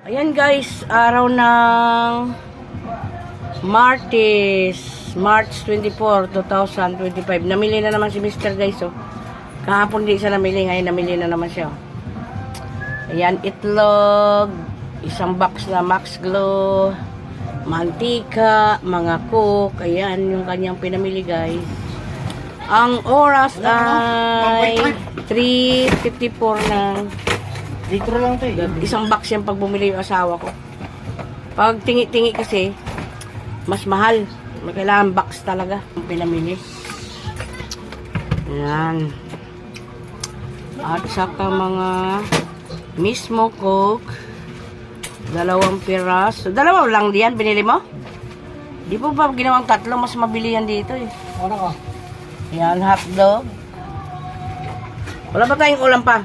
Ayan guys, araw ng March 24, 2025. Namili na naman si Mr. guys, oh. Kahapon di siya namili, ngayon namili na naman siya, oh. Ayan, itlog, isang box na Max Glow, mantika, mga coke. Ayan, yung kanyang pinamili guys. Ang oras ay 3:54 na. Litro lang to eh. Isang box yan pag bumili yung asawa ko. Pag tingi-tingi kasi, mas mahal. May kailangan box talaga ang pinamili. Ayan. At saka mga mismo coke. 2 piraso. 2 lang diyan binili mo? Di po ba ginawang 3? Mas mabili yan dito eh. Ano ka? Ayan, hotdog. Wala ba tayong ulam pa?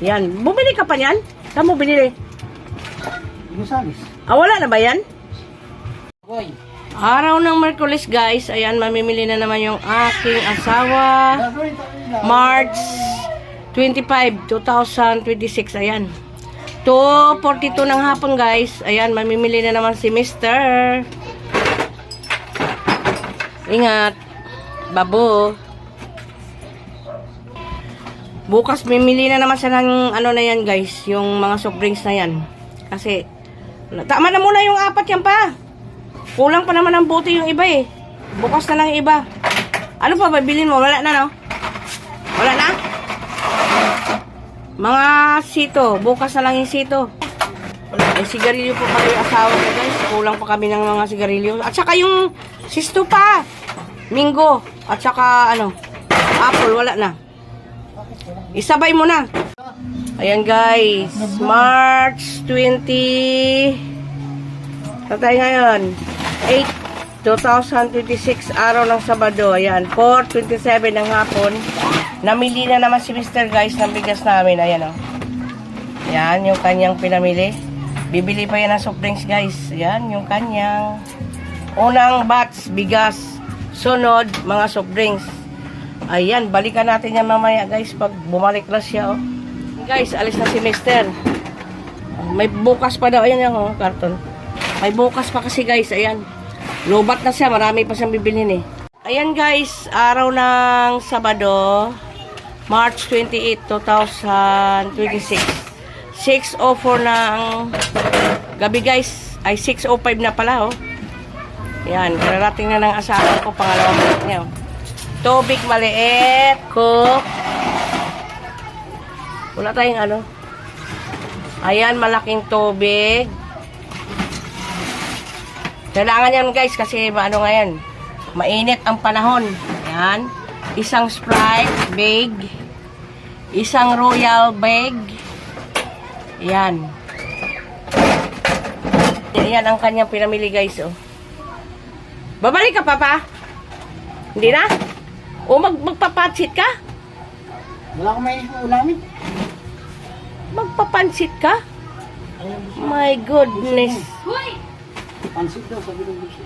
Yan. Bumili ka pa yan? Saan mo binili? Gusalis. Wala na ba yan? Boy. Araw ng Merkulis guys. Ayan, mamimili na naman yung aking asawa. March 25, 2026. Ayan. 2:42 ng hapon guys. Ayan, mamimili na naman si Mr. Ingat. Babo. Bukas mimili na naman siya ng ano na yan guys, yung mga soft drinks na yan. Kasi, tama na muna yung 4 yan pa. Kulang pa naman ang bote yung iba eh. Bukas na lang yung iba. Ano pa bibilin mo? Wala na no? Wala na? Mga sito. Bukas na lang yung sito. May sigarilyo po pala yung asawa ko guys. Kulang pa kami ng mga sigarilyo. At saka yung sisto pa. Minggo. At saka ano, apple. Wala na. Isabay mo na. Ayan guys. March 20. Tatay ngayon. 8, 2026. Araw ng Sabado. Ayan. 4:27 ng hapon. Namili na naman si Mr. guys ng bigas namin. Ayan o. Ayan yung kanyang pinamili. Bibili pa yan ng soft drinks guys. Ayan yung kanyang unang batch bigas. Sunod mga soft drinks. Ayan, balikan natin yan mamaya guys pag bumalik na siya, oh. Guys, alis na si Mr. May bukas pa daw, ayan yung karton. May bukas pa kasi guys, ayan. Lobat na siya, marami pa siyang bibilhin eh. Ayan guys, araw ng Sabado, March 28, 2026. 6:04 ng gabi guys. Ay, 6:05 na pala, oh. Ayan, kararating na ng asawa ko, pangalawang minute niya, oh. Tubig maliit, coke. Wala tayong ano. Ayan, malaking tubig. Kailangan yan guys kasi ano ngayon, mainit ang panahon. Ayan. Isang Sprite bag. Isang Royal bag. Ayan. Ayan ang kanyang pinamili guys, oh. Babalik ka pa pa? Hindi na? O magpapansit ka? Wala akong may ulamin. Magpapansit ka? My goodness. Pansit daw, sabi ng gusto.